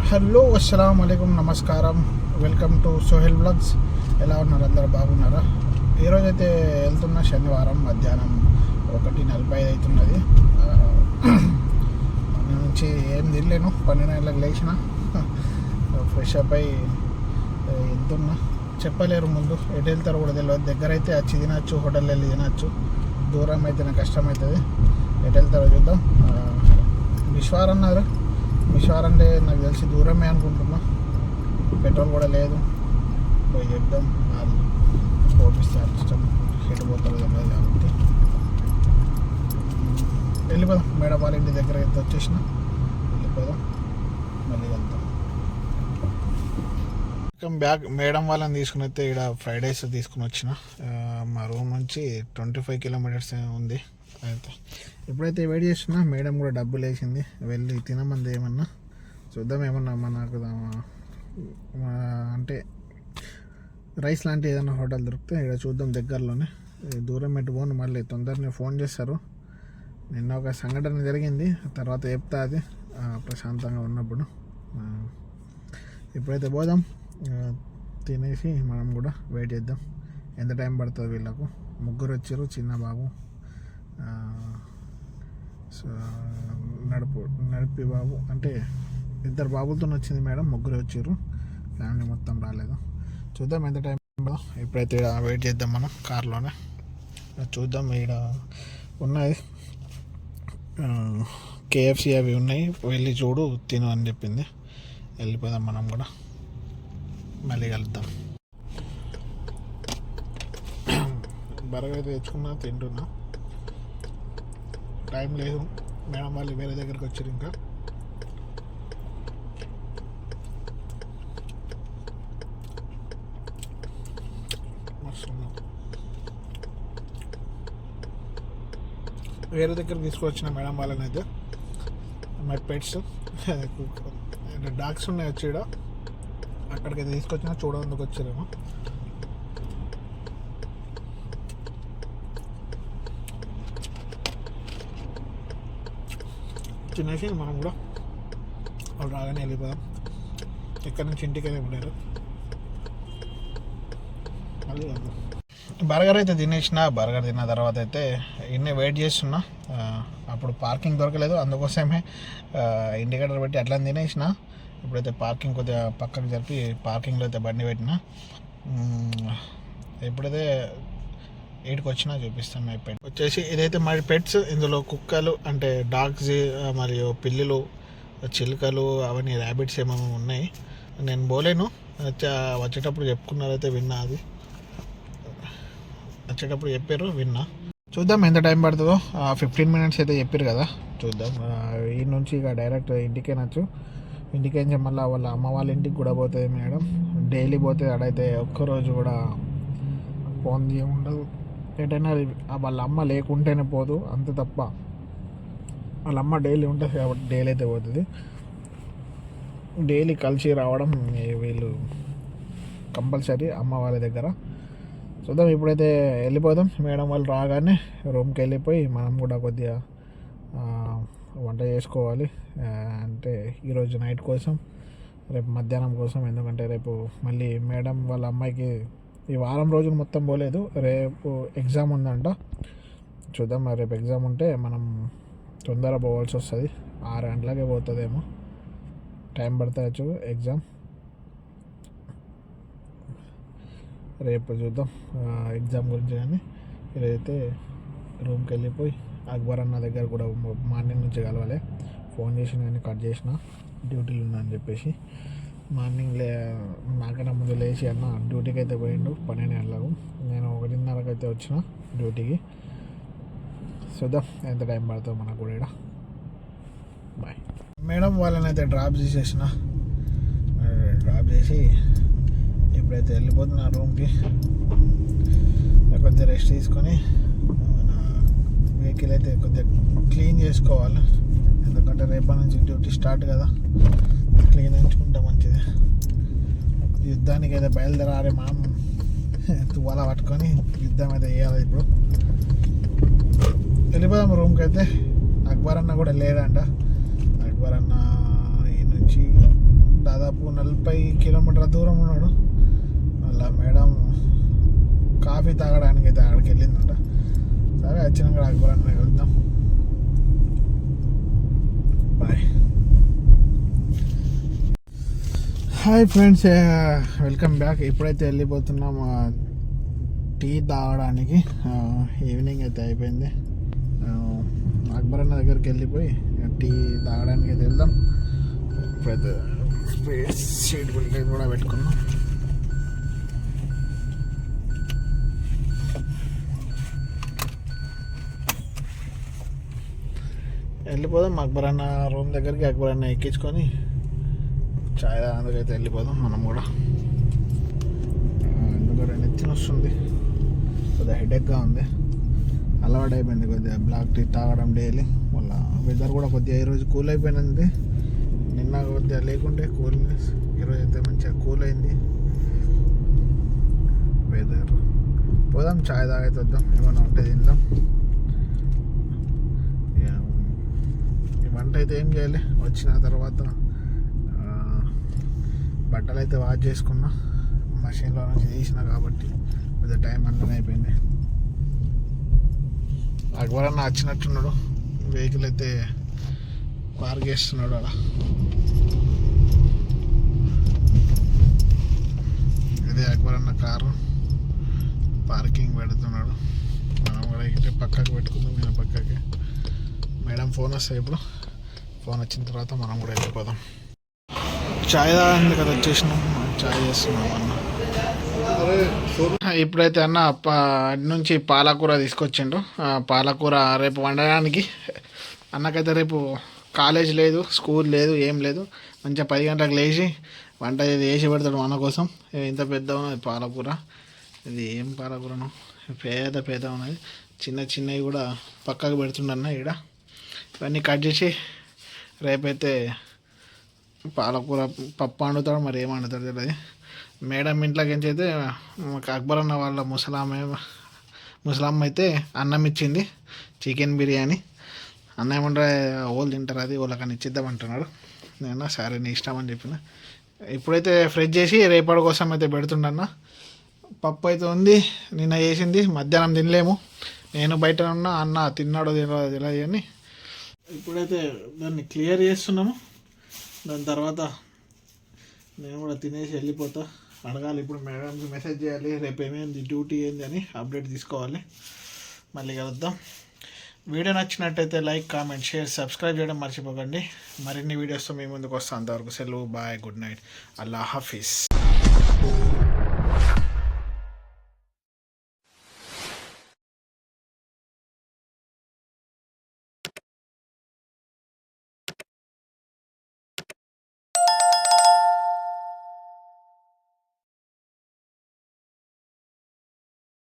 Hello అస్సలం అయికం నమస్కారం. Welcome to Sohel blogs. ఎలా ఉన్నారు? అందరూ బాగున్నారా? ఈరోజు అయితే వెళ్తున్న శనివారం మధ్యాహ్నం 1:45 అవుతున్నది. మన నుంచి ఏం తినలేను. 12 గంటలకు లేచిన, ఫ్రెష్ అప్ అయి వెళ్తున్నా. చెప్పలేరు ముందు ఎటు వెళ్తారో కూడా తెలియదు. దగ్గర అయితే వచ్చి తినచ్చు, హోటల్ వెళ్ళి తినచ్చు. దూరం అయితే నాకు కష్టం అవుతుంది. ఎటు వెళ్తారో చూద్దాం. విశ్వార్ అన్నారు. విశ్వార్ అంటే నాకు తెలిసి దూరమే అనుకుంటున్నా. పెట్రోల్ కూడా లేదు. పోయి చెప్దాం. వాళ్ళు పోపిస్తే ఇష్టం ఎటు పోతారో తెలియదు కాబట్టి వెళ్ళిపోదాం. మేడం వాళ్ళ ఇంటి దగ్గర అయితే వచ్చేసిన, వెళ్ళిపోదాం. మళ్ళీ వెళ్తాం. బ్యాగ్ మేడం వాళ్ళని తీసుకుని అయితే ఇక్కడ ఫ్రైడ్ రైస్ తీసుకుని వచ్చిన. మా రూమ్ నుంచి 25 కిలోమీటర్స్ ఉంది. అయితే ఎప్పుడైతే వెయిట్ చేస్తున్నా మేడం కూడా డబ్బులు వేసింది. వెళ్ళి తినమంది. ఏమన్నా చూద్దాం. ఏమన్నా మనకు అంటే రైస్ లాంటి ఏదైనా హోటల్ దొరికితే ఇక్కడ చూద్దాం. దగ్గరలోనే, దూరం ఎటు పోను. మళ్ళీ తొందరనే ఫోన్ చేస్తారు. నిన్న ఒక సంఘటన జరిగింది, తర్వాత చెప్తా. అది ప్రశాంతంగా ఉన్నప్పుడు. ఇప్పుడైతే పోదాం. తినేసి మనం కూడా వెయిట్ చేద్దాం. ఎంత టైం పడుతుంది వీళ్ళకు. ముగ్గురు వచ్చారు. చిన్న బాబు, నడిపి బాబు, అంటే 2 బాబులతో వచ్చింది మేడం. ముగ్గురు వచ్చారు, ఫ్యామిలీ మొత్తం రాలేదు. చూద్దాం ఎంత టైం పడుతుందో. ఇప్పుడైతే వెయిట్ చేద్దాం మనం కార్లోనే. చూద్దాం. ఇక్కడ ఉన్నాయి KFC అవి ఉన్నాయి. వెళ్ళి చూడు, తిను అని చెప్పింది. వెళ్ళిపోదాం మనం కూడా. మళ్ళీ కలుద్దాం. బర్గర్ అయితే తెచ్చుకున్నా, తింటున్నా. టైం లేదు. మేడం వాళ్ళు వేరే దగ్గరికి వచ్చారు. ఇంకా వేరే దగ్గర తీసుకొచ్చిన మేడం వాళ్ళని అయితే. మై పెట్స్ డాగ్స్ ఉన్నాయి వచ్చి. అక్కడికైతే తీసుకొచ్చిన, చూడడానికి వచ్చారేమో. తినేసి మనం కూడా వాళ్ళు రాగానే వెళ్ళిపోదాం. ఎక్కడి నుంచి ఇంటికి వెళ్ళి ఉండేరు. మళ్ళీ వెళ్దాం. బర్గర్ అయితే తినేసిన. బర్గర్ తిన్న తర్వాత అయితే ఇన్నే వెయిట్ చేస్తున్నా. అప్పుడు పార్కింగ్ దొరకలేదు, అందుకోసమే ఇండికేటర్ పెట్టి అట్లా తినేసిన. ఇప్పుడైతే పార్కింగ్ కొద్దిగా పక్కకు జరిపి పార్కింగ్లో అయితే బండి పెట్టిన. ఎప్పుడైతే 8కి వచ్చినా చూపిస్తాను. మై పెట్ వచ్చేసి ఇదైతే మై పెట్స్. ఇందులో కుక్కలు అంటే డాగ్స్, మరియు పిల్లులు, చిలుకలు, అవన్నీ ర్యాబిట్స్ ఏమేమో ఉన్నాయి. నేను పోలేను. వచ్చేటప్పుడు చెప్పుకున్నారైతే విన్నా. అది వచ్చేటప్పుడు చెప్పారు, విన్నా. చూద్దాం ఎంత టైం పడుతుందో. 15 మినిట్స్ అయితే చెప్పారు కదా. చూద్దాం. ఈ నుంచి ఇక డైరెక్ట్ ఇంటికే నచ్చు. ఇంటికి నుంచి మళ్ళీ వాళ్ళ అమ్మ వాళ్ళ ఇంటికి కూడా పోతుంది మేడం. డైలీ పోతుంది. అడైతే ఒక్కరోజు కూడా ఫోన్ ఉండదు. ఎటైనా వాళ్ళ అమ్మ లేకుంటేనే పోదు, అంతే తప్ప. వాళ్ళ అమ్మ డైలీ ఉంటుంది కాబట్టి డైలీ అయితే పోతుంది. డైలీ కలిసి రావడం వీళ్ళు కంపల్సరీ అమ్మ వాళ్ళ దగ్గర. చూద్దాం. ఇప్పుడైతే వెళ్ళిపోదాం. మేడం వాళ్ళు రాగానే రూమ్కి వెళ్ళిపోయి మనం కూడా కొద్దిగా వంట చేసుకోవాలి. అంటే ఈరోజు నైట్ కోసం, రేపు మధ్యాహ్నం కోసం. ఎందుకంటే రేపు మళ్ళీ మేడం వాళ్ళ అమ్మాయికి ఈ వారం రోజులు మొత్తం పోలేదు. రేపు ఎగ్జామ్ ఉందంట. చూద్దాం. రేపు ఎగ్జామ్ ఉంటే మనం తొందర పోవాల్సి వస్తుంది. 6 గంటలకే పోతుందేమో. టైం పడుతుంది ఎగ్జామ్. రేపు చూద్దాం ఎగ్జామ్ గురించి. కానీ ఇదైతే రూమ్కి వెళ్ళిపోయి అక్బర్ అన్న దగ్గర కూడా మార్నింగ్ నుంచి కలవాలి. ఫోన్ చేసిన కానీ కట్ చేసిన, డ్యూటీలు ఉన్నాయని చెప్పేసి. మార్నింగ్ నాకన్నా ముందు లేచి అన్న డ్యూటీకి అయితే పోయిండు 12 గంటలకు. నేను 1:30కి అయితే వచ్చిన డ్యూటీకి. చూద్దాం ఎంత టైం పడుతుందో మనకు కూడా ఇక్కడ. బాయ్. మేడం వాళ్ళని అయితే డ్రాప్ చేసేసిన. డ్రాప్ చేసి ఇప్పుడైతే వెళ్ళిపోతున్నా రూమ్కి. కొద్దిగా రెస్ట్ తీసుకొని మన వెహికల్ అయితే కొద్దిగా క్లీన్ చేసుకోవాలి. ఎందుకంటే రేపటి నుంచి డ్యూటీ స్టార్ట్ కదా. క్లీన్ ఉంచుకుంటే మంచిది. యుద్ధానికి అయితే బయలుదేరాలి మనం. తువ్వాల పట్టుకొని యుద్ధం అయితే వేయాలి. ఇప్పుడు వెళ్ళిపోదాం రూమ్కి అయితే. అక్బర్ అన్న కూడా లేడంట. అక్బర్ అన్న ఈ నుంచి దాదాపు 40 కిలోమీటర్ల దూరం ఉన్నాడు. అలా మేడం కాఫీ తాగడానికి అయితే అక్కడికి వెళ్ళిందంట. సరే వచ్చినాక అక్బరాన్ని వెళ్దాం. Bye. Hi friends, welcome back. ఇప్పుడైతే వెళ్ళిపోతున్నాం టీ తాగడానికి. ఈవినింగ్ అయితే అయిపోయింది. అక్బర్ అన్న దగ్గరికి వెళ్ళిపోయి టీ తాగడానికి అయితే వెళ్దాం. ఇప్పుడైతే సీట్ బెల్ట్ కూడా పెట్టుకున్నాం. వెళ్ళిపోదాం అక్బర్ అన్న రూమ్ దగ్గరికి. అక్బర్ అన్న ఎక్కించుకొని చాయ్ తాగడానికి వెళ్ళిపోదాం మనం కూడా. ఎందుకంటే నెత్తిన వస్తుంది, కొద్దిగా హెడేక్గా ఉంది. అలవాటు అయిపోయింది కొద్దిగా బ్లాక్ టీ తాగడం డైలీ. వాళ్ళ వెదర్ కూడా కొద్దిగా ఈరోజు కూల్ అయిపోయినది. నిన్న కొద్దిగా లేకుంటే కూల్నెస్, ఈరోజు అయితే మంచిగా కూల్ అయింది వెదర్. పోదాం చాయ్ తాగైతే వద్దాం, ఏమైనా ఉంటే తిందాం. ఈ వంట అయితే ఏం చేయాలి, వచ్చిన తర్వాత బట్టలు అయితే వాష్ చేసుకున్నా, మషిన్లో నుంచి తీసిన కాబట్టి కొద్దిగా టైం అందులో అయిపోయింది. అక్బర్ అన్న వచ్చినట్టున్నాడు, వెహికల్ అయితే పార్క్ చేస్తున్నాడు అలా. ఇదే అక్బర్ అన్న కారు పార్కింగ్ పెడుతున్నాడు. మనం కూడా ఇటే పక్కకి పెట్టుకుందాం. నేను పక్కకి మేడం ఫోన్ వస్తాయి. ఇప్పుడు ఫోన్ వచ్చిన తర్వాత మనం కూడా వెళ్ళిపోదాం. చాయ్ తాగింది కదా వచ్చేసినాం, చాయ్ చేస్తున్నాం అన్న. ఇప్పుడైతే అన్న అటు నుంచి పాలకూర తీసుకొచ్చిండు. పాలకూర రేపు వండడానికి. అన్నకైతే రేపు కాలేజ్ లేదు, స్కూల్ లేదు, ఏం లేదు. మంచిగా 10 గంటలకు లేచి వంట ఇది వేసి పెడతాడు మన కోసం. ఇంత పెద్ద ఉన్నది పాలకూర. ఇది ఏం పాలకూరను, పేద ఉన్నది. చిన్నవి కూడా పక్కకు పెడుతుండన్న ఈడ. ఇవన్నీ కట్ చేసి రేపైతే పాలకూర పప్పు వండుతాడు, మరి ఏం వండుతాడు తెలియదు. మేడం ఇంట్లోకి అయితే అక్బర్ అన్న వాళ్ళ ముసలమ్మ అయితే అన్నం ఇచ్చింది, చికెన్ బిర్యానీ. అన్న ఏమంటారు, వాళ్ళు తింటారు, అది వాళ్ళకని ఇచ్చిద్దామంటున్నాడు. నేను సరే నీ ఇష్టం అని చెప్పిన. ఇప్పుడైతే ఫ్రెష్ చేసి రేపటి కోసం అయితే పెడుతుండన్న. పప్పు అయితే ఉంది, నిన్న చేసింది. మధ్యాహ్నం తినలేము, నేను బయట ఉన్నా, అన్న తిన్నాడో తెలియదు అని ఇప్పుడైతే దాన్ని క్లియర్ చేస్తున్నాము. దాని తర్వాత నేను కూడా తినేసి వెళ్ళిపోతా. అడగాలి ఇప్పుడు మేడంకి, మెసేజ్ చేయాలి రేపు ఏమైంది, డ్యూటీ ఏంది అని అప్డేట్ తీసుకోవాలి. మళ్ళీ కలుద్దాం. వీడియో నచ్చినట్టయితే లైక్, కామెంట్, షేర్, సబ్స్క్రైబ్ చేయడం మర్చిపోకండి. మరిన్ని వీడియోస్తో మీ ముందుకు వస్తాను. అంతవరకు సెలవు, బాయ్, గుడ్ నైట్, అల్లా హాఫీజ్.